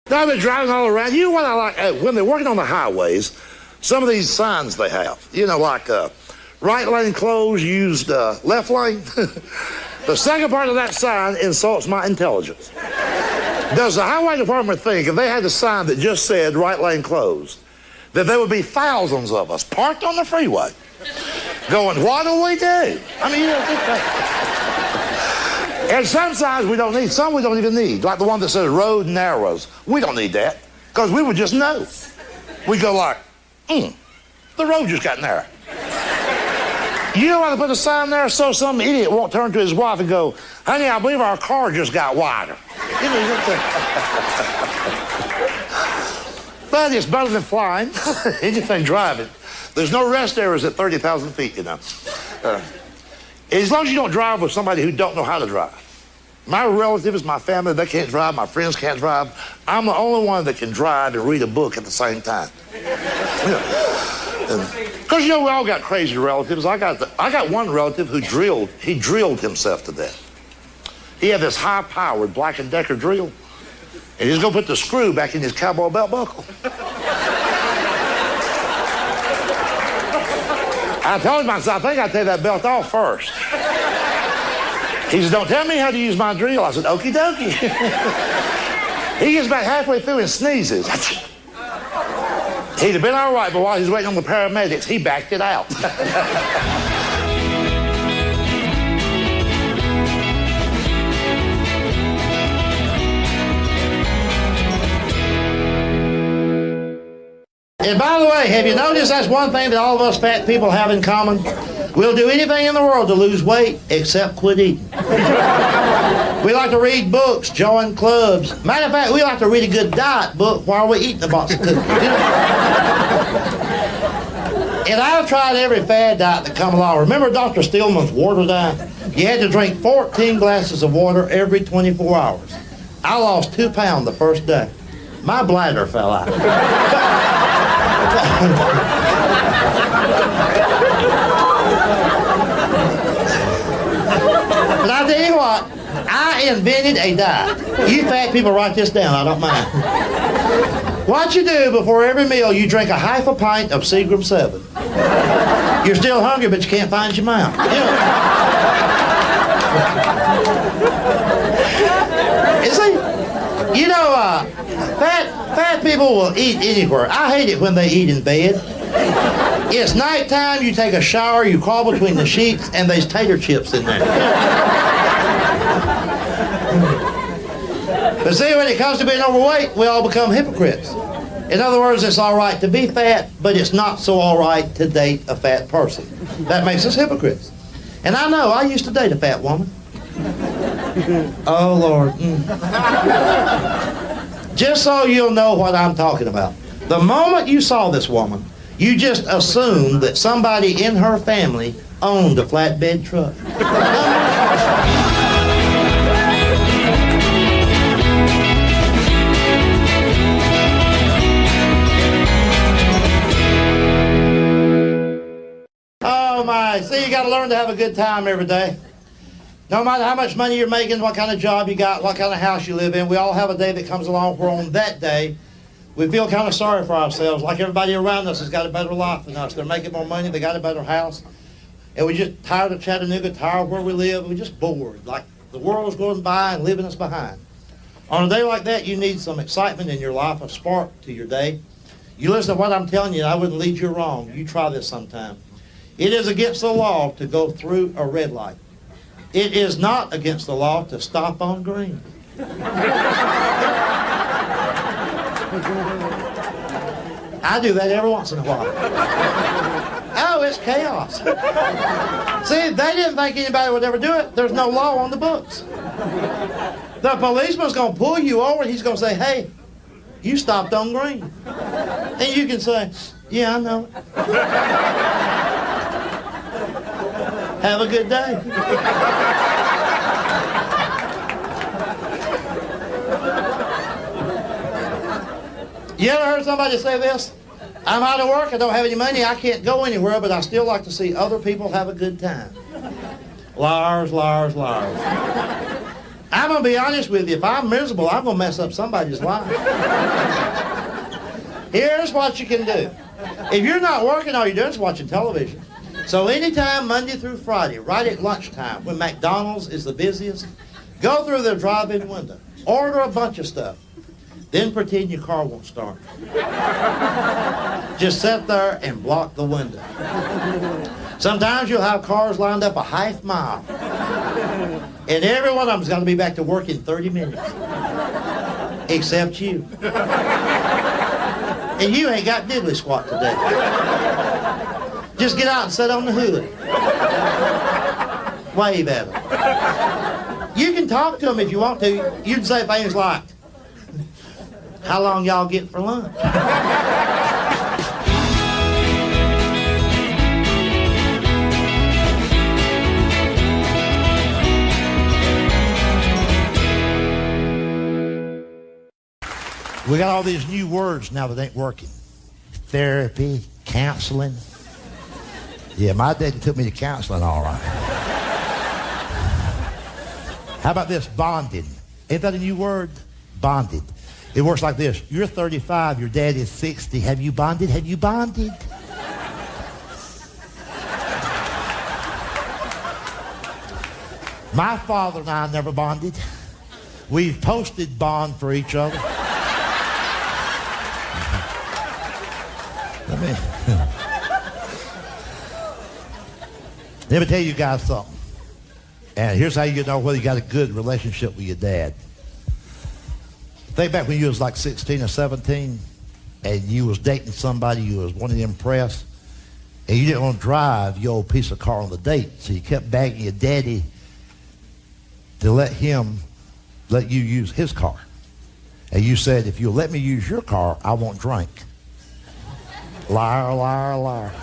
I've been driving all around. You know what I like? When they're working on the highways, some of these signs they have, like right lane closed, used left lane. The second part of that sign insults my intelligence. Does the highway department think if they had a sign that just said right lane closed, that there would be thousands of us parked on the freeway going, what do we do? I mean, and some signs we don't need, some we don't even need, like the one that says road narrows. We don't need that, because we would just know. We go like, the road just got narrow. You know why they put a sign there? So some idiot won't turn to his wife and go, honey, I believe our car just got wider. But it's better than flying. Anything driving. There's no rest areas at 30,000 feet, as long as you don't drive with somebody who don't know how to drive. My relatives, my family, they can't drive. My friends can't drive. I'm the only one that can drive and read a book at the same time. Because, we all got crazy relatives. I got one relative who drilled himself to death. He had this high-powered Black & Decker drill, and he's going to put the screw back in his cowboy belt buckle. I told him, I said, I think I'd take that belt off first. He said, don't tell me how to use my drill. I said, okie dokie. He gets about halfway through and sneezes. He'd have been all right, but while he's waiting on the paramedics, he backed it out. And by the way, have you noticed that's one thing that all of us fat people have in common? We'll do anything in the world to lose weight except quit eating. We like to read books, join clubs. Matter of fact, we like to read a good diet book while we're eating a box of cookies. And I've tried every fad diet that come along. Remember Dr. Stillman's water diet? You had to drink 14 glasses of water every 24 hours. I lost 2 pounds the first day. My bladder fell out. But I'll tell you what, I invented a diet. You fat people write this down, I don't mind. What you do before every meal, you drink a half a pint of Seagram 7. You're still hungry, but you can't find your mouth. Fat people will eat anywhere. I hate it when they eat in bed. It's nighttime, you take a shower, you crawl between the sheets, and there's tater chips in there. But see, when it comes to being overweight, we all become hypocrites. In other words, it's all right to be fat, but it's not so all right to date a fat person. That makes us hypocrites. And I know, I used to date a fat woman. Oh, Lord. Just so you'll know what I'm talking about. The moment you saw this woman, you just assumed that somebody in her family owned a flatbed truck. Oh my, see, you gotta learn to have a good time every day. No matter how much money you're making, what kind of job you got, what kind of house you live in, we all have a day that comes along where on that day, we feel kind of sorry for ourselves, like everybody around us has got a better life than us. They're making more money, they got a better house. And we're just tired of Chattanooga, tired of where we live, we're just bored, like the world's going by and leaving us behind. On a day like that, you need some excitement in your life, a spark to your day. You listen to what I'm telling you, I wouldn't lead you wrong. You try this sometime. It is against the law to go through a red light. It is not against the law to stop on green. I do that every once in a while. Oh, it's chaos. See, they didn't think anybody would ever do it. There's no law on the books. The policeman's going to pull you over and he's going to say, hey, you stopped on green. And you can say, yeah, I know. Have a good day. You ever heard somebody say this? I'm out of work, I don't have any money, I can't go anywhere, but I still like to see other people have a good time. Liars, liars, liars. I'm going to be honest with you. If I'm miserable, I'm going to mess up somebody's life. Here's what you can do. If you're not working, all you're doing is watching television. So anytime, Monday through Friday, right at lunchtime, when McDonald's is the busiest, go through their drive-in window. Order a bunch of stuff. Then pretend your car won't start. Just sit there and block the window. Sometimes you'll have cars lined up a half mile. And every one of them's got to be back to work in 30 minutes. Except you. And you ain't got diddly squat today. Just get out and sit on the hood. Wave at them. You can talk to them if you want to. You can say things like, how long y'all get for lunch? We got all these new words now that ain't working. Therapy, counseling. Yeah, my daddy took me to counseling, all right. How about this, bonded? Ain't that a new word? Bonded. It works like this. You're 35, your dad is 60. Have you bonded? Have you bonded? My father and I never bonded. We've posted bond for each other. Let me tell you guys something. And here's how you know whether you got a good relationship with your dad. Think back when you was like 16 or 17 and you was dating somebody you was wanting to impress and you didn't want to drive your old piece of car on the date. So you kept begging your daddy to let him let you use his car. And you said, if you'll let me use your car, I won't drink. Liar, liar, liar.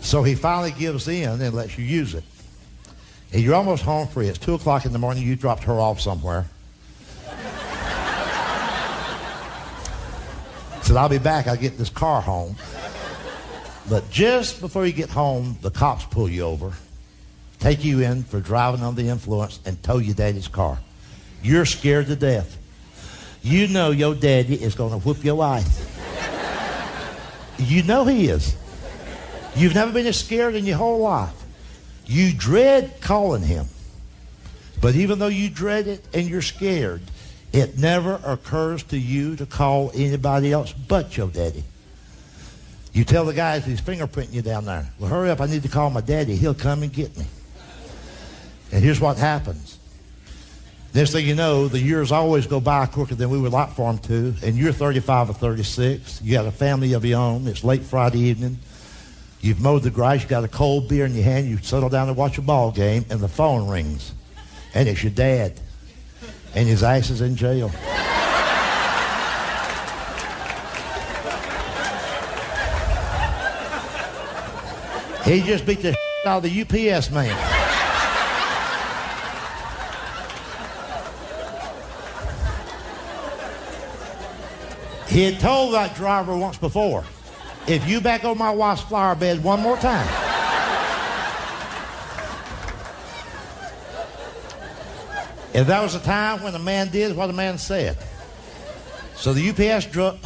So he finally gives in and lets you use it. And you're almost home free. It's 2 o'clock in the morning. You dropped her off somewhere. Said, I'll be back. I'll get this car home. But just before you get home, the cops pull you over, take you in for driving under the influence, and tow your daddy's car. You're scared to death. You know your daddy is going to whoop your ass. You know he is. You've never been as scared in your whole life. You dread calling him. But even though you dread it and you're scared, it never occurs to you to call anybody else but your daddy. You tell the guys he's fingerprinting you down there, well, hurry up, I need to call my daddy. He'll come and get me. And here's what happens. Next thing you know, the years always go by quicker than we would like for them to, and you're 35 or 36. You got a family of your own. It's late Friday evening. You've mowed the grass. You got a cold beer in your hand. You settle down to watch a ball game, and the phone rings. And it's your dad. And his ass is in jail. He just beat the shit out of the UPS man. He had told that driver once before, if you back on my wife's flower bed one more time. If that was a time when a man did what a man said. So the UPS truck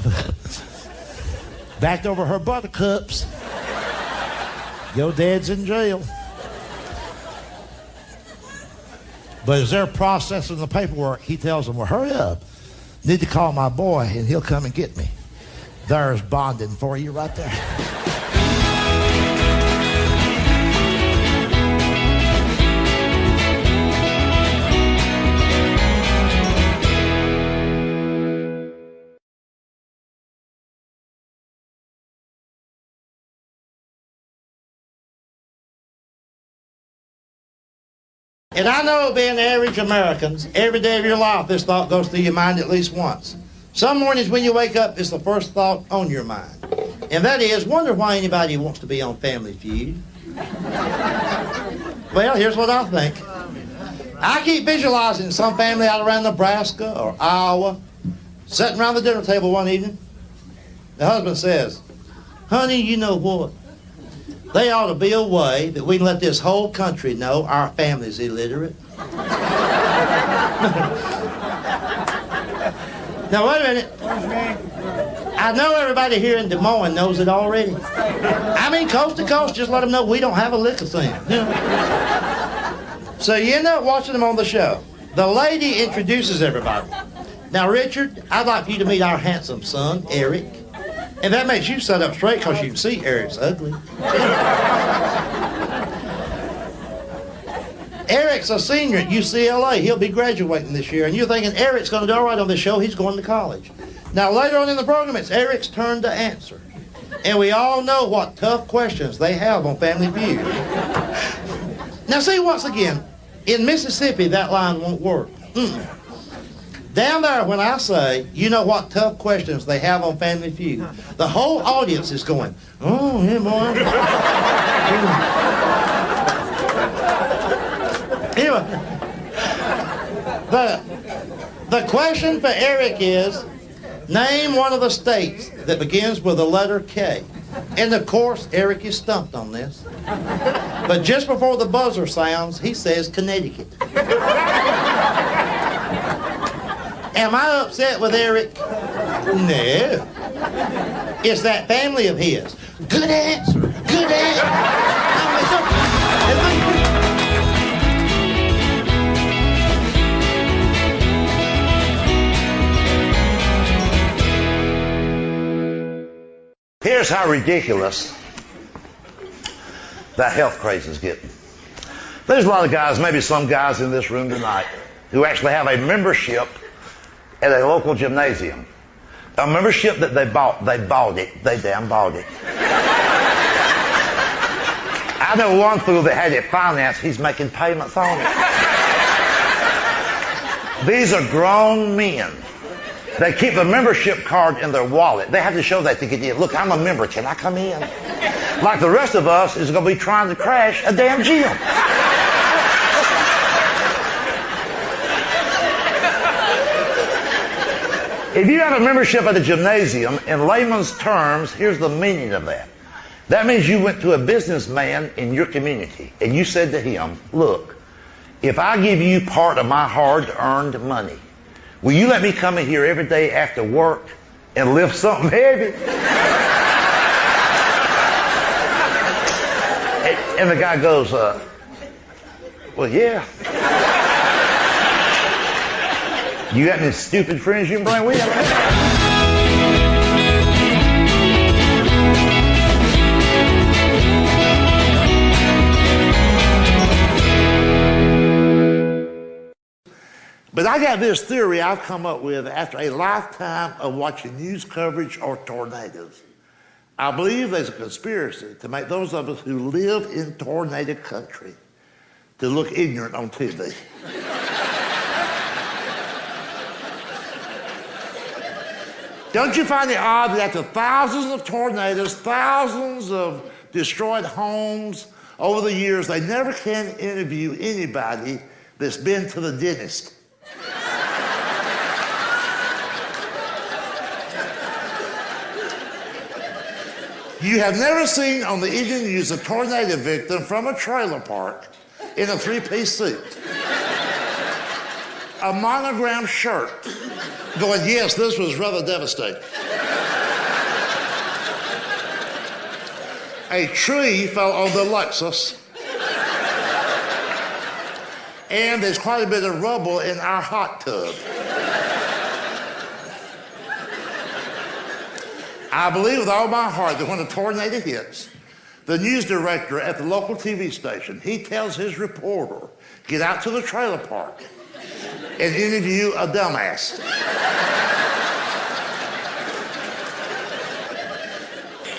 backed over her buttercups. Your dad's in jail. But as they're processing the paperwork, he tells them, well, hurry up. Need to call my boy, and he'll come and get me. There's bonding for you right there. And I know, being average Americans, every day of your life, this thought goes through your mind at least once. Some mornings when you wake up, it's the first thought on your mind. And that is, wonder why anybody wants to be on Family Feud. Well, here's what I think. I keep visualizing some family out around Nebraska or Iowa, sitting around the dinner table one evening. The husband says, honey, you know what? They ought to be a way that we can let this whole country know our family's illiterate. Now, wait a minute. I know everybody here in Des Moines knows it already. I mean, coast to coast, just let them know we don't have a lick of sense. You know? So you end up watching them on the show. The lady introduces everybody. Now, Richard, I'd like for you to meet our handsome son, Eric. And that makes you sit up straight because you can see Eric's ugly. Eric's a senior at UCLA. He'll be graduating this year. And you're thinking Eric's going to do all right on this show. He's going to college. Now, later on in the program, it's Eric's turn to answer. And we all know what tough questions they have on Family Feud. Now, see, once again, in Mississippi, that line won't work. Down there, when I say, you know what tough questions they have on Family Feud, the whole audience is going, oh, yeah, boy. Anyway, the question for Eric is, name one of the states that begins with the letter K. And of course, Eric is stumped on this. But just before the buzzer sounds, he says Connecticut. Am I upset with Eric? No. It's that family of his. Good answer. Good answer. Here's how ridiculous that health craze is getting. There's a lot of guys, maybe some guys in this room tonight, who actually have a membership at a local gymnasium. A membership that they bought. They bought it. They damn bought it. I know one fool that had it financed. He's making payments on it. These are grown men. They keep a membership card in their wallet. They have to show that to get in. Look, I'm a member. Can I come in? Like the rest of us is going to be trying to crash a damn gym. If you have a membership at a gymnasium, in layman's terms, here's the meaning of that. That means you went to a businessman in your community and you said to him, look, if I give you part of my hard-earned money, will you let me come in here every day after work and lift something heavy? And the guy goes, well, yeah. You got any stupid friends you can bring with you? But I got this theory I've come up with after a lifetime of watching news coverage or tornadoes. I believe there's a conspiracy to make those of us who live in tornado country to look ignorant on TV. Don't you find it odd that after thousands of tornadoes, thousands of destroyed homes over the years, they never can interview anybody that's been to the dentist? You have never seen on the evening news a tornado victim from a trailer park in a three-piece suit, a monogrammed shirt, going, yes, this was rather devastating. A tree fell on the Lexus, and there's quite a bit of rubble in our hot tub. I believe with all my heart that when a tornado hits, the news director at the local TV station, he tells his reporter, get out to the trailer park and interview a dumbass.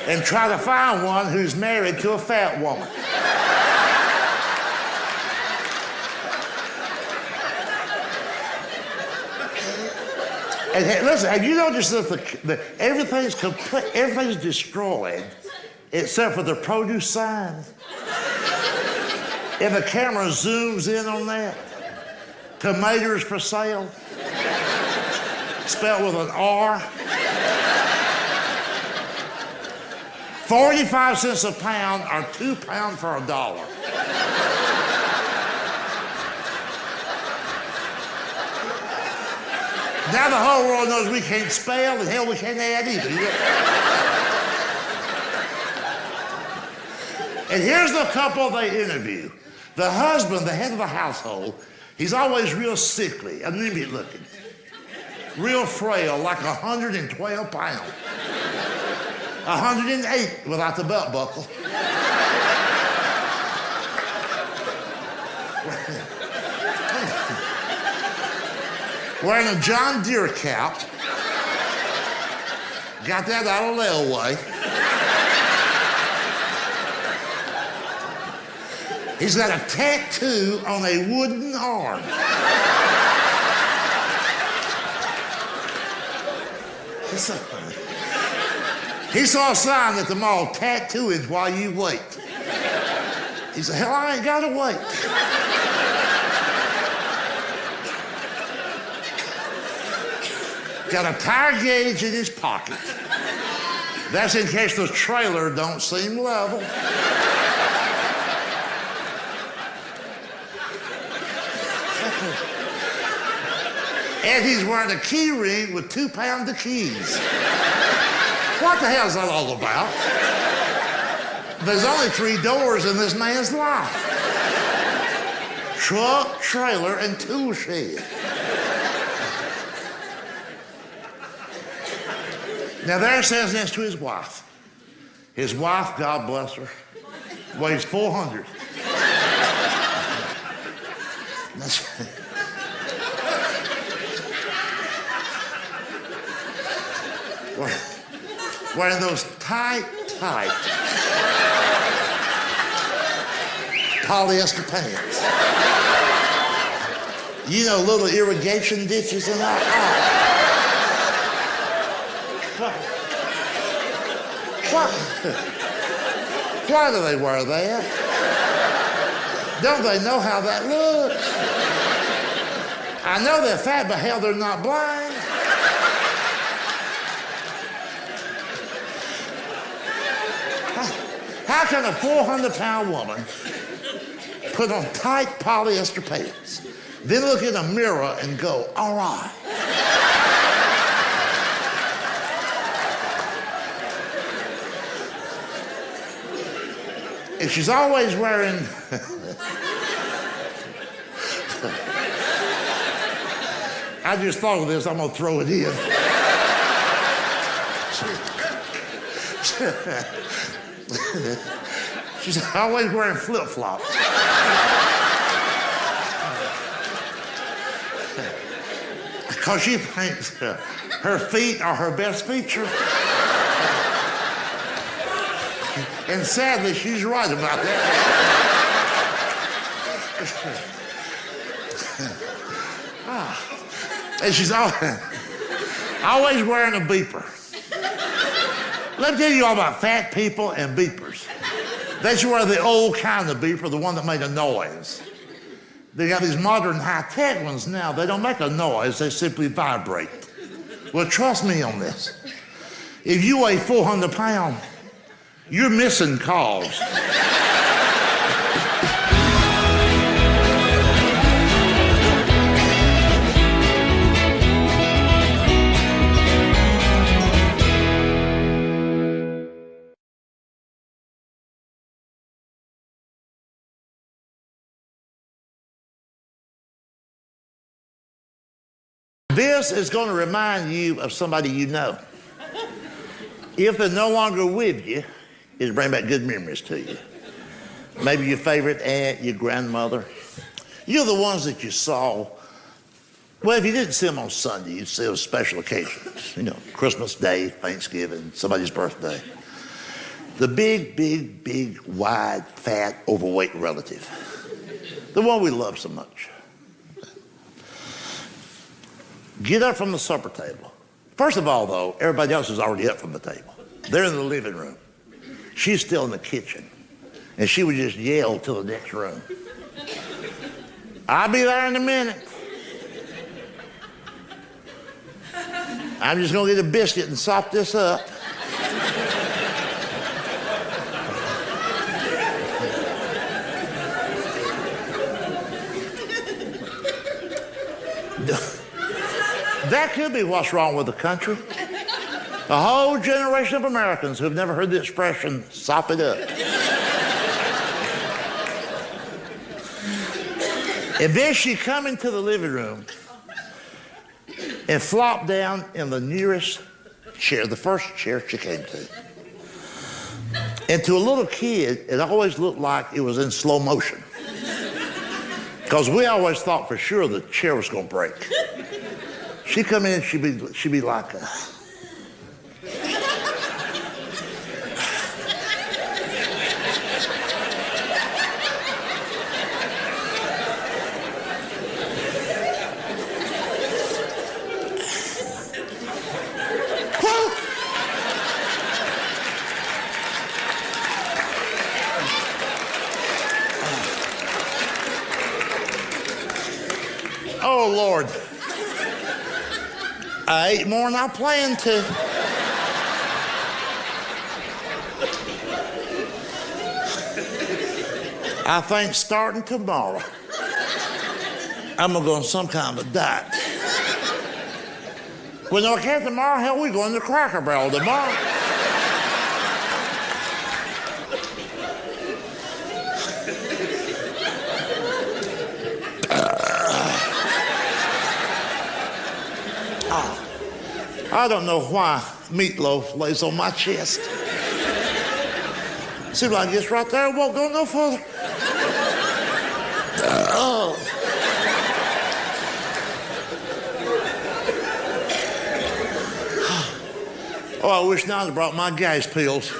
And try to find one who's married to a fat woman. And hey, listen, have you noticed that everything's destroyed except for the produce sign? And the camera zooms in on that. Tomatoes for sale, spelled with an R. 45 cents a pound or 2 pounds for $1. Now the whole world knows we can't spell, and hell, we can't add either. And here's the couple they interview. The husband, the head of the household, he's always real sickly, anemic looking, real frail, like 112 pounds. 108 without the belt buckle. Wearing a John Deere cap. Got that out of layaway. He's got a tattoo on a wooden arm. He saw a sign at the mall, tattooing while you wait. He said, hell, I ain't gotta wait. Got a tire gauge in his pocket. That's in case the trailer don't seem level. And he's wearing a key ring with 2 pounds of keys. What the hell is that all about? There's only 3 doors in this man's life. Truck, trailer, and tool shed. Now there it says next to his wife. His wife, God bless her, weighs 400. Wearing those tight polyester pants. You know, little irrigation ditches and all. Why do they wear that? Don't they know how that looks? I know they're fat, but hell, they're not blind. How can a 400-pound woman put on tight polyester pants, then look in a mirror and go, all right? And she's always wearing... I just thought of this, I'm gonna throw it in. She's always wearing flip-flops. Because she thinks her feet are her best feature. And sadly, she's right about that. And she's always wearing a beeper. Let me tell you all about fat people and beepers. They should wear the old kind of beeper, the one that made a noise. They got these modern high-tech ones now. They don't make a noise, they simply vibrate. Well, trust me on this. If you weigh 400 pounds, you're missing calls. This is going to remind you of somebody you know. If they're no longer with you, it'll bring back good memories to you. Maybe your favorite aunt, your grandmother. You're the ones that you saw. Well, if you didn't see them on Sunday, you'd see them on special occasions. You know, Christmas Day, Thanksgiving, somebody's birthday. The big, wide, fat, overweight relative. The one we love so much. Get up from the supper table. First of all, though, everybody else is already up from the table. They're in the living room. She's still in the kitchen. And she would just yell to the next room. I'll be there in a minute. I'm just going to get a biscuit and sop this up. That could be what's wrong with the country. A whole generation of Americans who've never heard the expression, sop it up. And then she come into the living room and flopped down in the nearest chair, the first chair she came to. And to a little kid, it always looked like it was in slow motion. Because we always thought for sure the chair was going to break. She'd come in, she'd be like, oh, Lord. I ate more than I planned to. I think starting tomorrow, I'm going to go on some kind of a diet. Well, no, I can't tomorrow. Hell, we're going to Cracker Barrel tomorrow. I don't know why meatloaf lays on my chest. Seems like it's right there, won't go no further. Oh. Oh, I wish Nana brought my gas pills.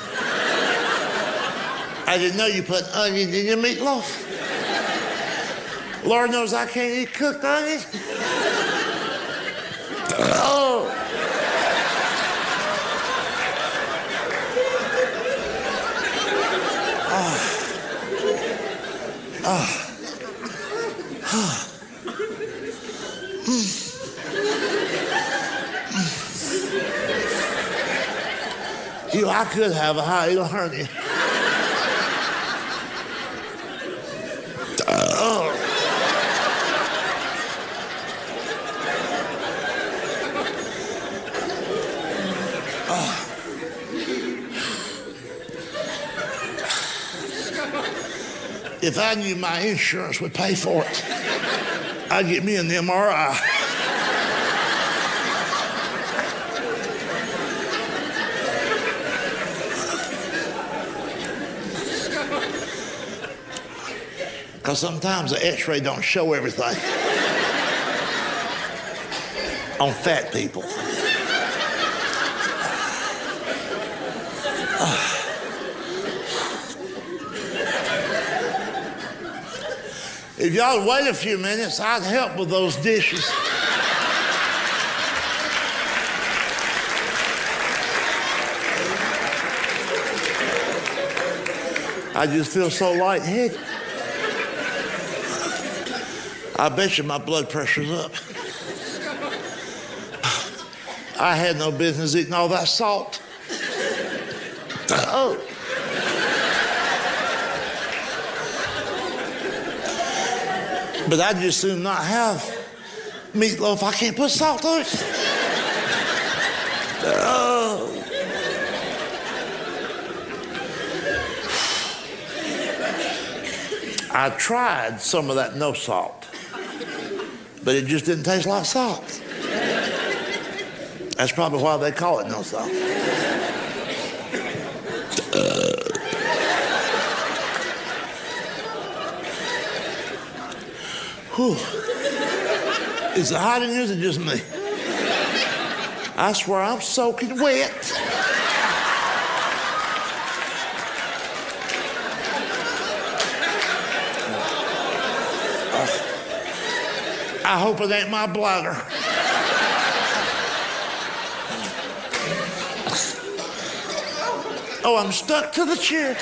I didn't know you put onion in your meatloaf. Lord knows I can't eat cooked onions. Oh. You know, I could have a hiatal hernia. If I knew my insurance would pay for it, I'd get me an MRI. Because sometimes the x-ray don't show everything on fat people. If y'all would wait a few minutes, I'd help with those dishes. I just feel so lightheaded. I bet you my blood pressure's up. I had no business eating all that salt. Oh. But I'd just soon not have meatloaf. I can't put salt on it. Oh. I tried some of that no salt, but it just didn't taste like salt. That's probably why they call it no salt. Whew. Is it hot in here or is it just me? I swear I'm soaking wet. I hope it ain't my bladder. Oh, I'm stuck to the chair.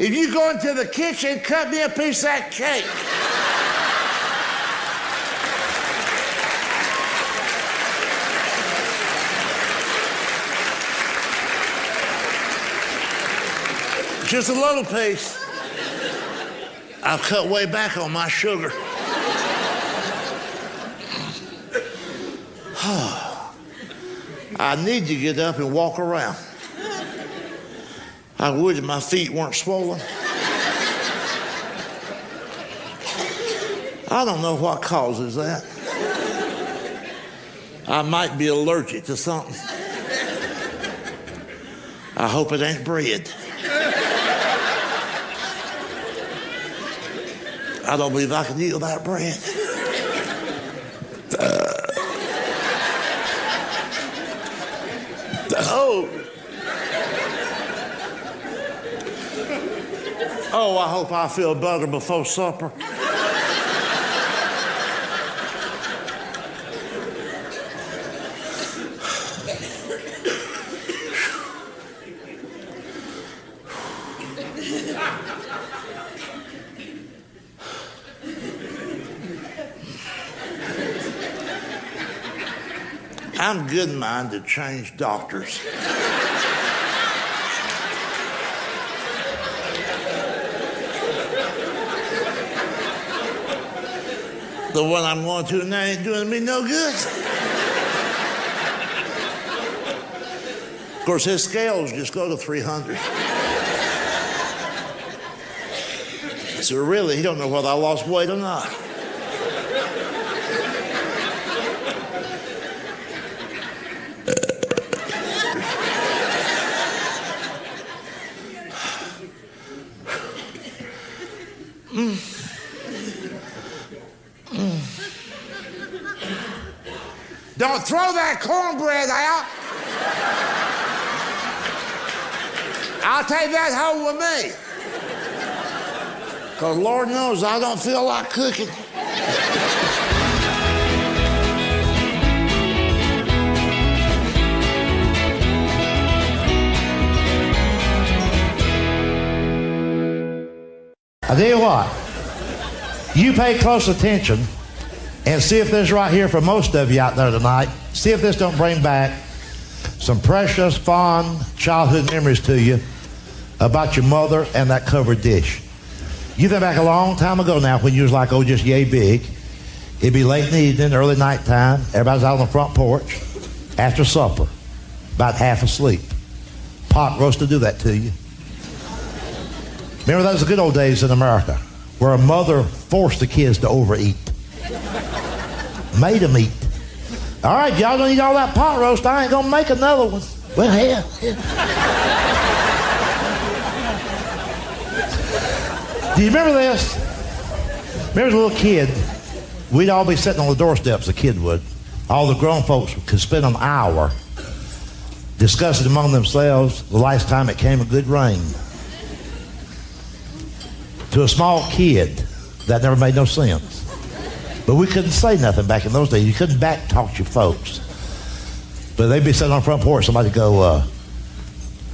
If you go into the kitchen, cut me a piece of that cake. Just a little piece. I've cut way back on my sugar. I need to get up and walk around. I wish my feet weren't swollen. I don't know what causes that. I might be allergic to something. I hope it ain't bread. I don't believe I can eat without bread. Oh, I hope I feel better before supper. I'm good in mind to change doctors. The one I'm going to now ain't doing me no good. Of course, his scales just go to 300. So really, he don't know whether I lost weight or not. Don't throw that cornbread out. I'll take that home with me. Because Lord knows I don't feel like cooking. I tell you what, you pay close attention and see if this right here for most of you out there tonight, see if this don't bring back some precious, fond childhood memories to you about your mother and that covered dish. You think back a long time ago now when you was like, oh, just yay big. It'd be late in the evening, early night time. Everybody's out on the front porch after supper, about half asleep. Pot roast to do that to you. Remember, those were the good old days in America where a mother forced the kids to overeat. Made them eat. All right, y'all don't eat all that pot roast. I ain't gonna make another one. Well, hell. Do you remember this? Remember as a little kid, we'd all be sitting on the doorsteps, a kid would. All the grown folks could spend an hour discussing among themselves the last time it came a good rain. To a small kid, that never made no sense. But we couldn't say nothing back in those days. You couldn't back talk your folks. But they'd be sitting on the front porch, somebody would go,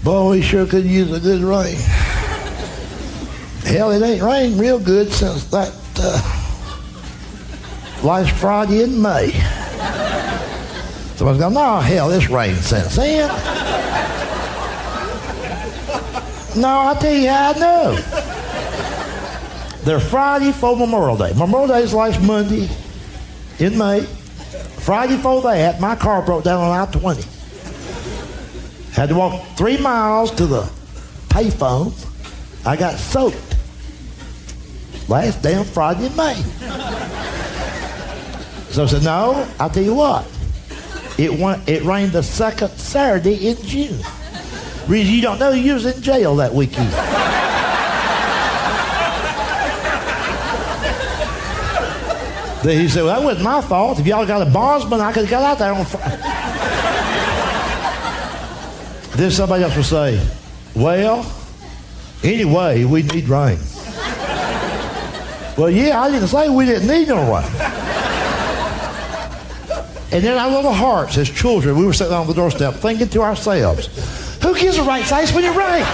boy, we sure could use a good rain. Hell, it ain't rained real good since that last Friday in May. Somebody's going, no, hell, it's rained since then. No, I'll tell you how I know. They're Friday before Memorial Day. Memorial Day is last Monday in May. Friday before that, my car broke down on I-20. Had to walk 3 miles to the payphone. I got soaked. Last damn Friday in May. So I said, no, I'll tell you what. It rained the second Saturday in June. Reason you don't know, you was in jail that weekend. Then he said, well, that wasn't my fault. If y'all got a bondsman, I could have got out there on Friday. Then somebody else will say, well, anyway, we need rain. Well, yeah, I didn't say we didn't need no rain. And then our little hearts as children, we were sitting on the doorstep thinking to ourselves, who gives a rat's ass when it rains?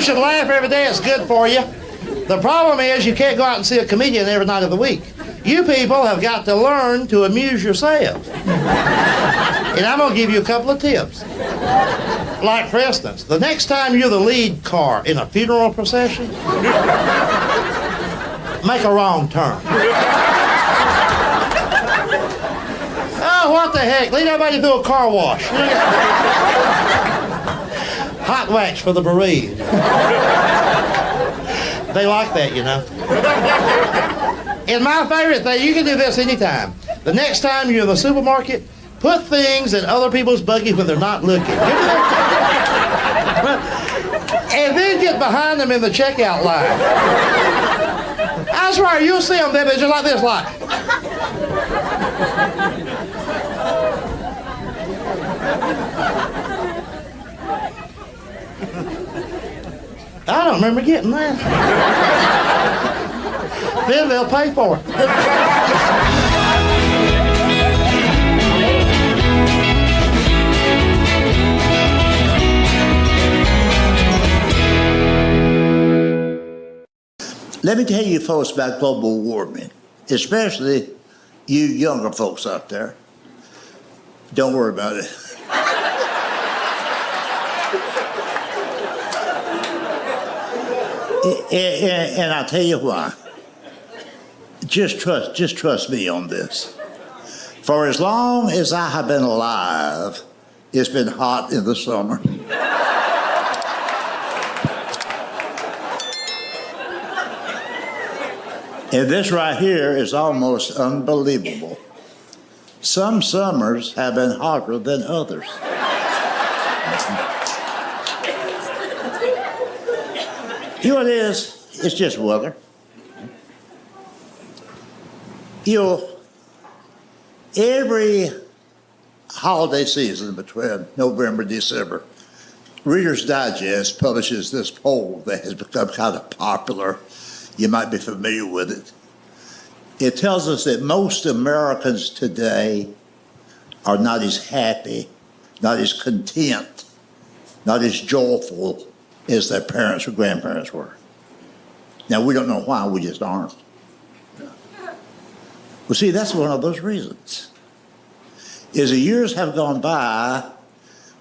People should laugh every day. It's good for you. The problem is you can't go out and see a comedian every night of the week. You people have got to learn to amuse yourselves. And I'm going to give you a couple of tips. Like, for instance, the next time you're the lead car in a funeral procession, make a wrong turn. Oh, what the heck? Lead everybody through a car wash. Hot wax for the bereaved. They like that, you know. And my favorite thing, you can do this anytime. The next time you're in the supermarket, put things in other people's buggy when they're not looking. And then get behind them in the checkout line. I swear, you'll see them, they're just like this, like. I don't remember getting that. Then they'll pay for it. Let me tell you folks about global warming, especially you younger folks out there. Don't worry about it. And I'll tell you why. Just trust me on this. For as long as I have been alive, it's been hot in the summer. And this right here is almost unbelievable. Some summers have been hotter than others. You know what it is? It's just weather. You know, every holiday season between November and December, Reader's Digest publishes this poll that has become kind of popular. You might be familiar with it. It tells us that most Americans today are not as happy, not as content, not as joyful as their parents or grandparents were. Now, we don't know why, we just aren't. Well, see, that's one of those reasons. As the years have gone by,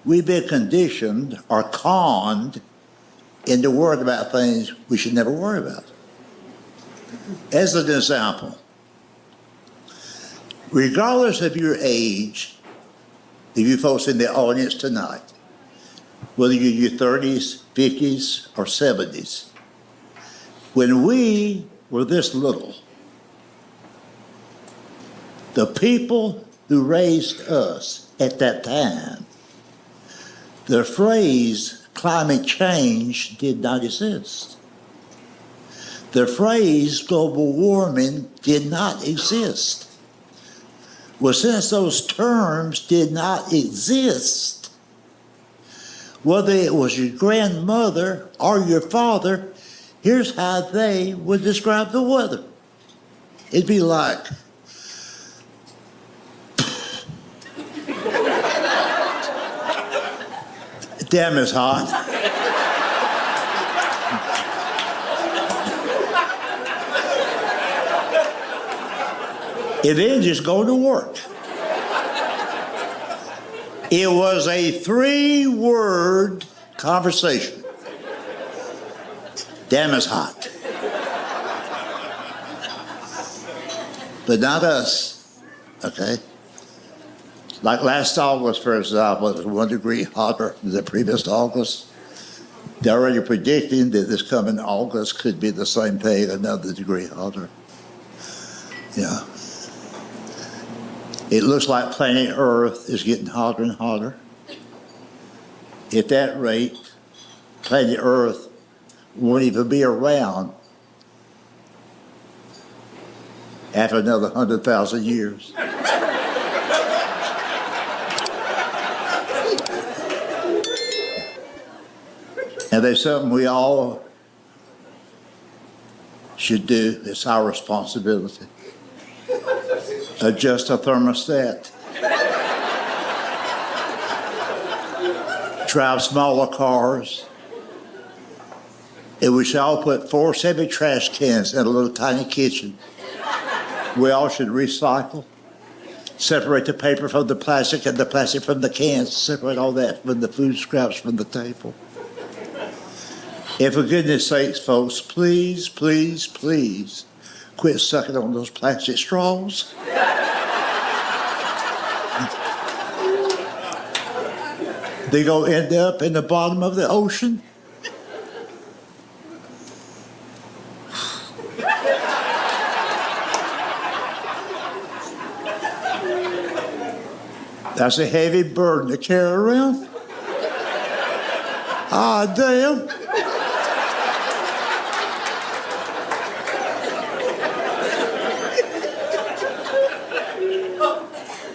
we've been conditioned or conned into worrying about things we should never worry about. As an example, regardless of your age, of you folks in the audience tonight, whether you're in your 30s, 50s, or 70s, when we were this little, the people who raised us at that time, the phrase climate change did not exist. The phrase global warming did not exist. Well, since those terms did not exist, whether it was your grandmother or your father, here's how they would describe the weather. It'd be like, damn, it's hot. And then just go to work. It was a 3-word conversation. Damn, it's hot. But not us, okay? Like last August, for example, it was 1 degree hotter than the previous August. They're already predicting that this coming August could be the same thing, another degree hotter. Yeah. It looks like planet Earth is getting hotter and hotter. At that rate, planet Earth won't even be around after another 100,000 years. And there's something we all should do. It's our responsibility. Adjust a thermostat. Drive smaller cars. And we should all put 4 semi-trash cans in a little tiny kitchen. We all should recycle. Separate the paper from the plastic and the plastic from the cans. Separate all that from the food scraps from the table. And for goodness sakes, folks, please, please, please quit sucking on those plastic straws. They're going to end up in the bottom of the ocean. That's a heavy burden to carry around. Ah, damn.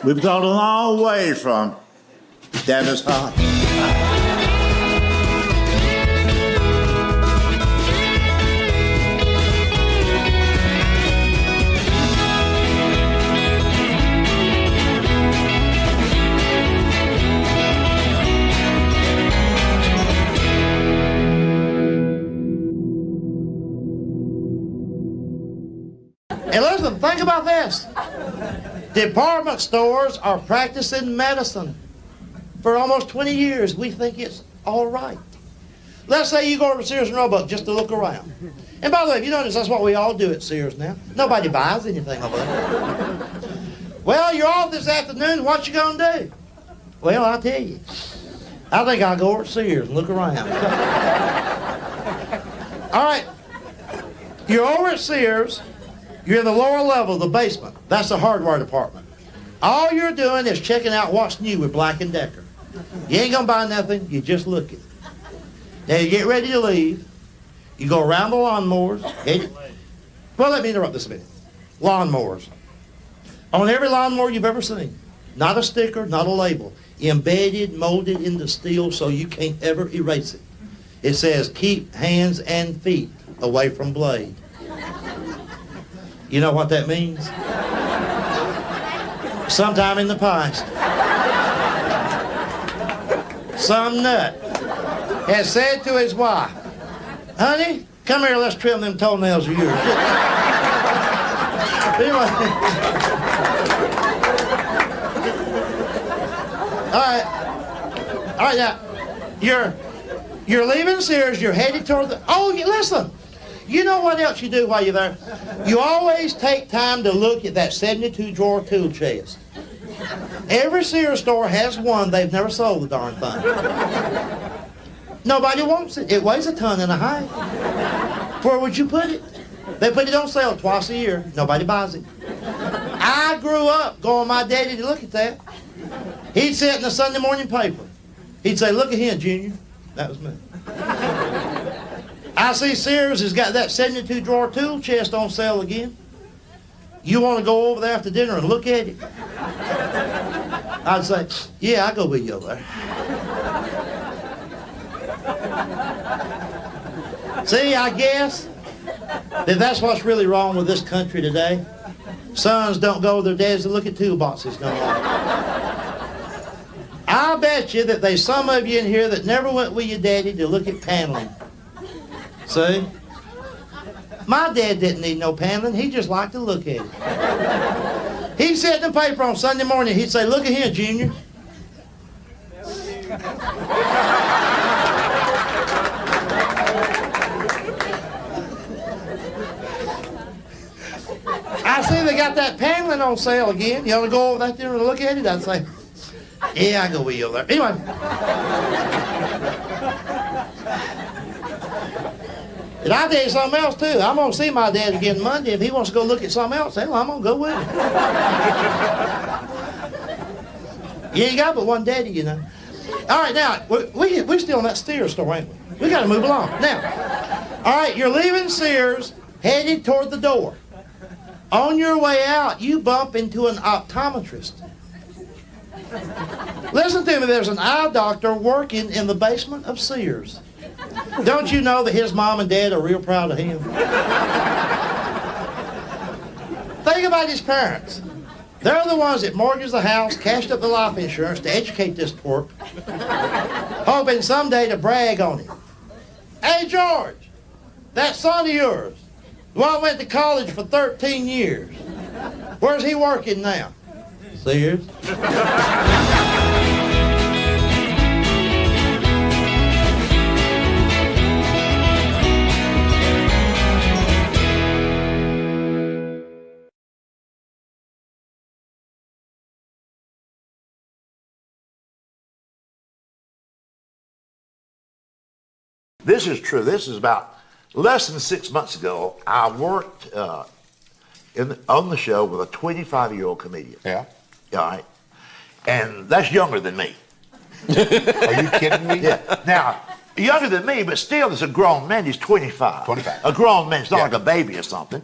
We've gone a long way from damn it's hot. And listen, think about this. Department stores are practicing medicine. For almost 20 years, we think it's all right. Let's say you go over to Sears and Roebuck just to look around. And by the way, if you notice, that's what we all do at Sears now. Nobody buys anything over there. Well, you're off this afternoon. What you gonna do? Well, I'll tell you. I think I'll go over to Sears and look around. All right. You're over at Sears. You're in the lower level, the basement. That's the hardware department. All you're doing is checking out what's new with Black & Decker. You ain't gonna buy nothing, you just looking. Now you get ready to leave. You go around the lawnmowers. Well, let me interrupt this a minute. Lawnmowers. On every lawnmower you've ever seen, not a sticker, not a label, embedded, molded into steel so you can't ever erase it. It says, keep hands and feet away from blade. You know what that means? Sometime in the past, some nut has said to his wife, honey, come here, let's trim them toenails of yours. Anyway. All right, now, you're leaving Sears, you're headed toward the, listen. You know what else you do while you're there? You always take time to look at that 72-drawer tool chest. Every Sears store has one. They've never sold the darn thing. Nobody wants it. It weighs a ton and a half. Where would you put it? They put it on sale twice a year. Nobody buys it. I grew up going with my daddy to look at that. He'd sit in the Sunday morning paper. He'd say, look at him, Junior. That was me. I see Sears has got that 72-drawer tool chest on sale again. You want to go over there after dinner and look at it? I'd say, yeah, I'll go with you over there. See, I guess that that's what's really wrong with this country today. Sons don't go with their dads to look at toolboxes no more. I bet you that there's some of you in here that never went with your daddy to look at paneling. See? My dad didn't need no paneling. He just liked to look at it. He'd sit in the paper on Sunday morning. He'd say, look at here, Junior. I see they got that paneling on sale again. You want to go over there and look at it? I'd say, yeah, I'll go with you over there. Anyway. And I'll tell you something else, too. I'm going to see my dad again Monday. If he wants to go look at something else, hell, I'm going to go with him. You ain't got but one daddy, you know. All right, now, we're still in that Sears store, ain't we? We got to move along. Now, all right, you're leaving Sears, headed toward the door. On your way out, you bump into an optometrist. Listen to me, there's an eye doctor working in the basement of Sears. Don't you know that his mom and dad are real proud of him? Think about his parents. They're the ones that mortgaged the house, cashed up the life insurance to educate this twerp, hoping someday to brag on him. Hey, George, That son of yours, the one went to college for 13 years. Where's he working now? Sears. This is true. This is about less than 6 months ago. I worked on the show with a 25-year-old comedian. Yeah. All right. And that's younger than me. Are you kidding me? Yeah. Now, younger than me, but still, it's a grown man. He's 25. 25. A grown man. It's not Yeah. like a baby or something.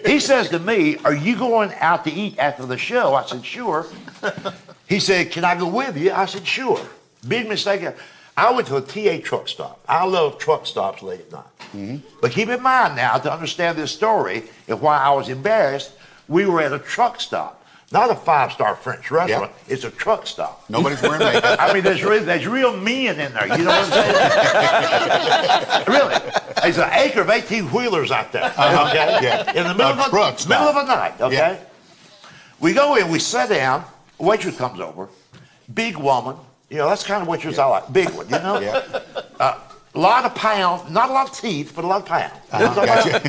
He says to me, "Are you going out to eat after the show?" I said, "Sure." He said, "Can I go with you?" I said, "Sure." Big mistake. I went to a TA truck stop. I love truck stops late at night. Mm-hmm. But keep in mind now, to understand this story and why I was embarrassed, we were at a truck stop. Not a five-star French restaurant. Yeah. It's a truck stop. Nobody's wearing makeup. I mean, there's real men in there. You know what I'm saying? Really. There's an acre of 18-wheelers out there. Okay? Yeah. In the middle of the night. Okay? Yeah. We go in, we sit down, waitress comes over, big woman. You know, that's the kind of waitress I like. Big one, you know? Yeah. A lot of pounds, not a lot of teeth, but a lot of pounds. Gotcha.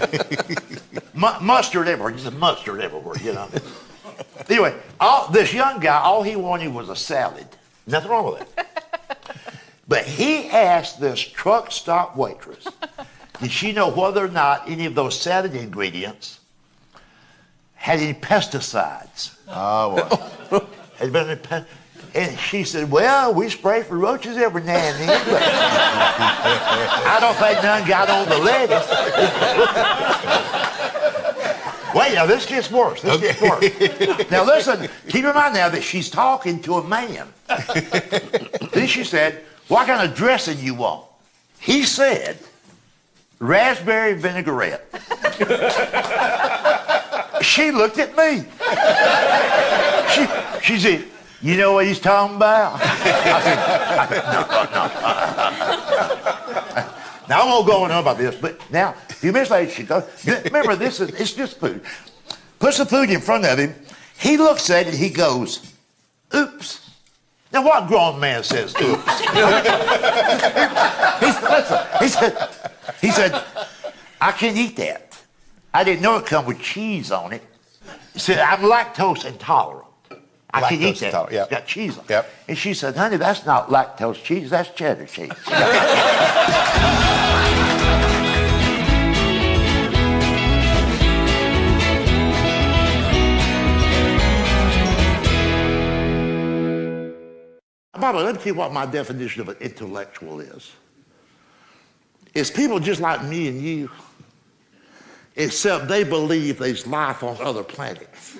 Mustard everywhere, just mustard everywhere, you know? Anyway, this young guy, all he wanted was a salad. Nothing wrong with it. But he asked this truck stop waitress, did she know whether or not any of those salad ingredients had any pesticides? Oh, boy. Had been any And she said, "Well, we spray for roaches every now and then, but I don't think none got on the lettuce." Wait, now this gets worse. This gets worse. Now listen, keep in mind now that she's talking to a man. Then she said, "What kind of dressing you want?" He said, "Raspberry vinaigrette." She looked at me. She said, "You know what he's talking about?" I said, no. Now, I won't go on about this, but now, a few minutes later, she goes, remember, it's just food. Puts the food in front of him. He looks at it, he goes, "Oops." Now, what grown man says, "Oops"? He said, "I can't eat that. I didn't know it come with cheese on it." He said, "I'm lactose intolerant. I can eat that. Yep. It's got cheese on it." Yep. And she said, "Honey, that's not lactose cheese, that's cheddar cheese." Bubba, let me tell you what my definition of an intellectual is. It's people just like me and you, except they believe there's life on other planets.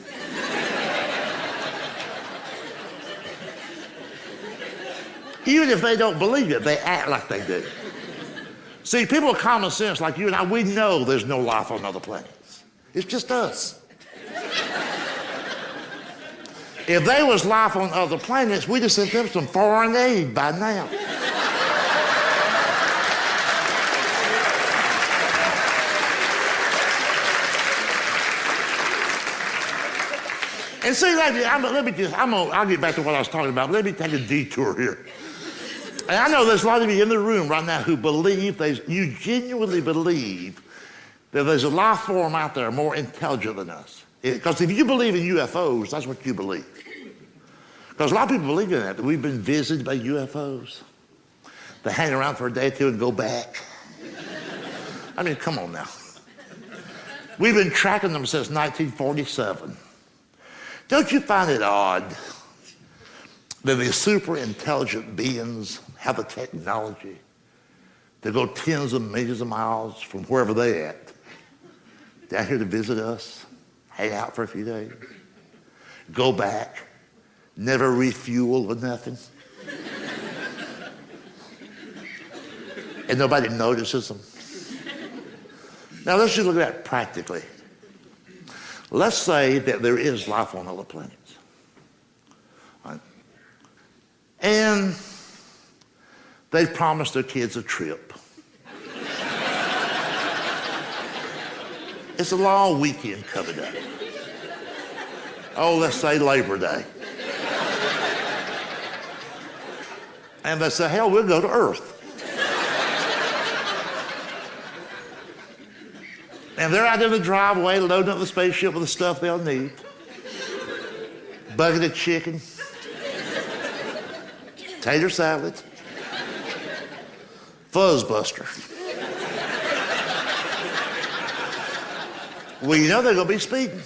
Even if they don't believe it, they act like they do. See, people with common sense like you and I, we know there's no life on other planets. It's just us. If there was life on other planets, we'd have sent them some foreign aid by now. And see, I'll get back to what I was talking about. Let me take a detour here. And I know there's a lot of you in the room right now who you genuinely believe that there's a life form out there more intelligent than us. Because if you believe in UFOs, that's what you believe. Because a lot of people believe in that we've been visited by UFOs. They hang around for a day or two and go back. I mean, come on now. We've been tracking them since 1947. Don't you find it odd that these super intelligent beings have the technology to go tens of millions of miles from wherever they're at down here to visit us, hang out for a few days, go back, never refuel or nothing, and nobody notices them? Now let's just look at that practically. Let's say that there is life on other planets. Right? And they've promised their kids a trip. It's a long weekend coming up. Oh, let's say Labor Day. And they say, hell, we'll go to Earth. And they're out in the driveway loading up the spaceship with the stuff they'll need. Bucket of chicken, tater salad, fuzzbuster. Well, you know they're going to be speeding.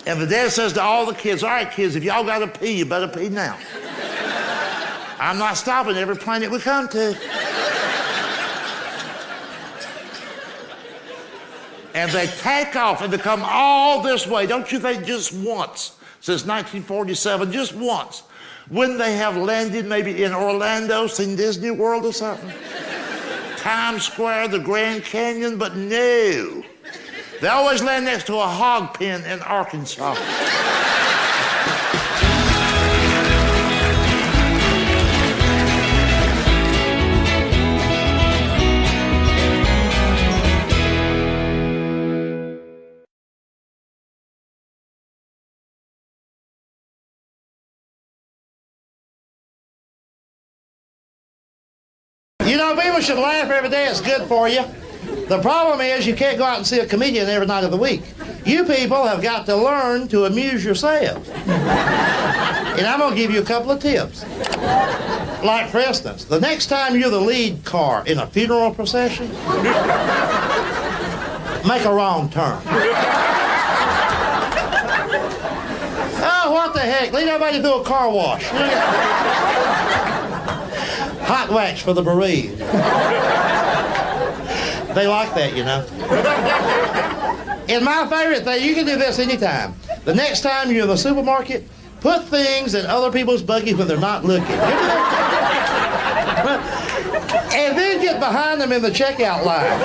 And the dad says to all the kids, all right, kids, if y'all got to pee, you better pee now. I'm not stopping every planet we come to. And they take off and they come all this way. Don't you think just once, since 1947, just once, wouldn't they have landed maybe in Orlando, seen Disney World or something? Times Square, the Grand Canyon, but no. They always land next to a hog pen in Arkansas. You know, people should laugh every day. It's good for you. The problem is you can't go out and see a comedian every night of the week. You people have got to learn to amuse yourselves. And I'm going to give you a couple of tips. Like, for instance, the next time you're the lead car in a funeral procession, make a wrong turn. Oh, what the heck? Lead everybody through a car wash. Hot wax for the bereaved. They like that, you know. And my favorite thing, you can do this anytime. The next time you're in the supermarket, put things in other people's buggies when they're not looking. And then get behind them in the checkout line.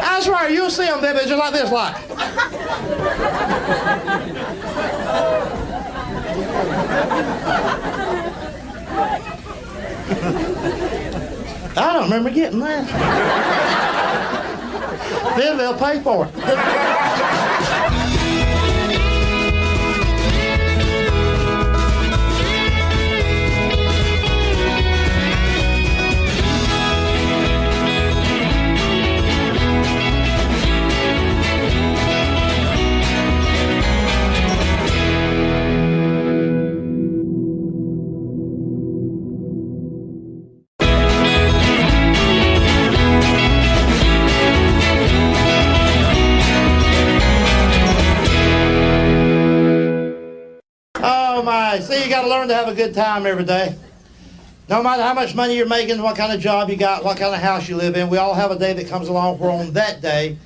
I swear, you'll see them, they're just like this, like. I don't remember getting that. Then they'll pay for it. See, you got to learn to have a good time every day. No matter how much money you're making, what kind of job you got, what kind of house you live in, we all have a day that comes along where on that day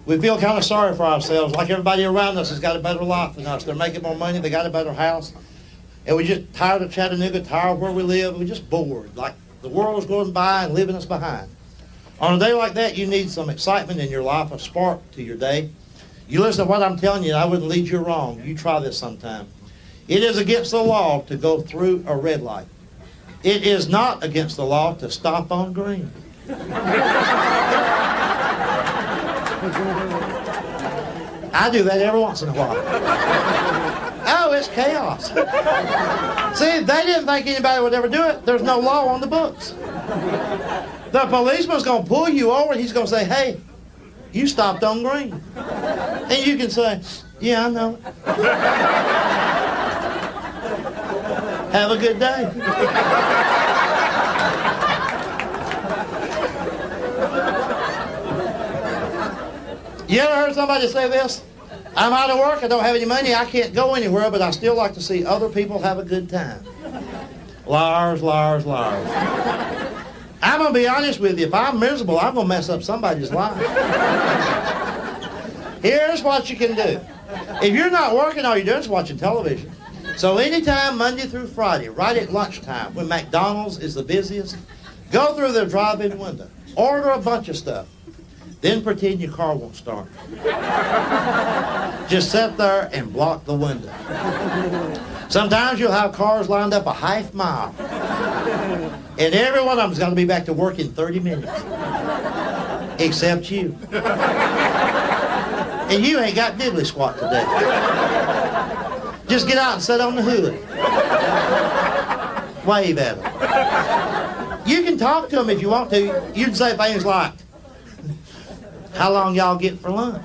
we feel kind of sorry for ourselves, like everybody around us has got a better life than us. They're making more money, they got a better house, and we're just tired of Chattanooga, tired of where we live, we're just bored, like the world's going by and leaving us behind. On a day like that, you need some excitement in your life, a spark to your day. You listen to what I'm telling you, I wouldn't lead you wrong. You try this sometime. It is against the law to go through a red light. It is not against the law to stop on green. I do that every once in a while. Oh, it's chaos. See, they didn't think anybody would ever do it. There's no law on the books. The policeman's going to pull you over and he's going to say, hey, you stopped on green. And you can say, yeah, I know. Have a good day. You ever heard somebody say this? I'm out of work, I don't have any money, I can't go anywhere, but I still like to see other people have a good time. Liars, liars, liars. I'm going to be honest with you, if I'm miserable, I'm going to mess up somebody's life. Here's what you can do. If you're not working, all you're doing is watching television. So anytime, Monday through Friday, right at lunchtime, when McDonald's is the busiest, go through their drive-in window, order a bunch of stuff, then pretend your car won't start. Just sit there and block the window. Sometimes you'll have cars lined up a half mile, and every one of them's got to be back to work in 30 minutes. Except you. And you ain't got diddly squat today. Just get out and sit on the hood. Wave at them. You can talk to them if you want to. You can say things like, how long y'all get for lunch?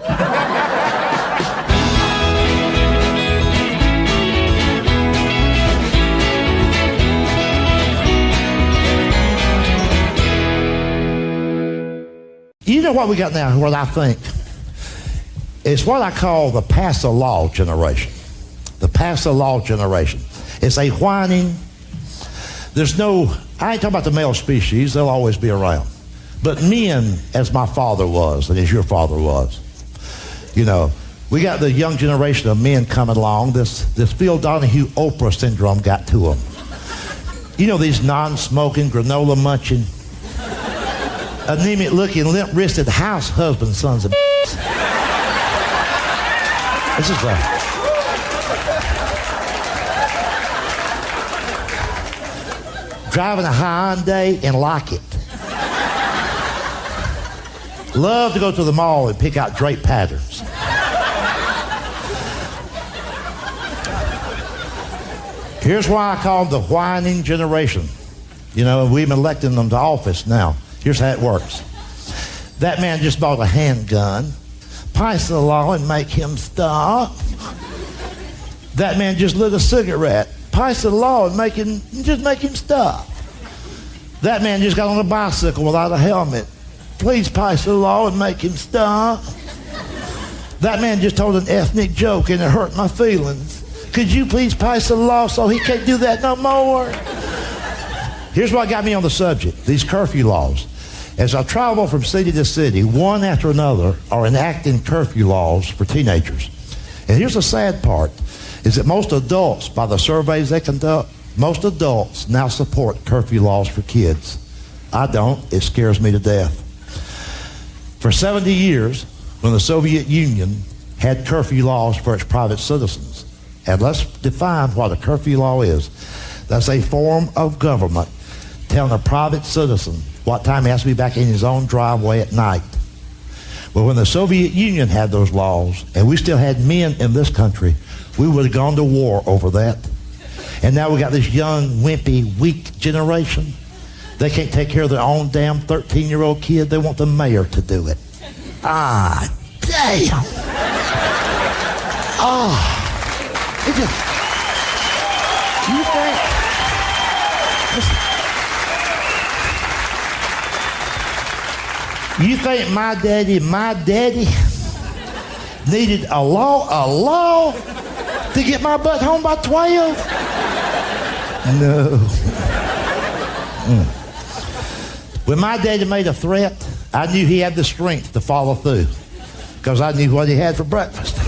You know what we got now, what I think? It's what I call the pass the law generation. The pass the law generation. It's a whining. There's no, I ain't talking about the male species, they'll always be around. But men, as my father was, and as your father was, you know, we got the young generation of men coming along. This Phil Donahue Oprah syndrome got to them. You know, these non-smoking, granola munching, anemic looking, limp-wristed house husband sons of This is driving a Hyundai and like it. Love to go to the mall and pick out drape patterns. Here's why I call them the whining generation. You know, we've been electing them to office now. Here's how it works. That man just bought a handgun. Pass the law and make him stop. That man just lit a cigarette. Pass the law and make him stop. That man just got on a bicycle without a helmet. Please pass the law and make him stop. That man just told an ethnic joke and it hurt my feelings. Could you please pass the law so he can't do that no more? Here's what got me on the subject, these curfew laws. As I travel from city to city, one after another are enacting curfew laws for teenagers. And here's the sad part, is that most adults, by the surveys they conduct, most adults now support curfew laws for kids. I don't. It scares me to death. For 70 years, when the Soviet Union had curfew laws for its private citizens, and let's define what a curfew law is. That's a form of government telling a private citizen what time he has to be back in his own driveway at night. Well, when the Soviet Union had those laws, and we still had men in this country, we would have gone to war over that. And now we got this young, wimpy, weak generation. They can't take care of their own damn 13-year-old kid. They want the mayor to do it. Ah, damn. It just, you think, you think my daddy needed a law to get my butt home by 12? No. When my daddy made a threat, I knew he had the strength to follow through because I knew what he had for breakfast.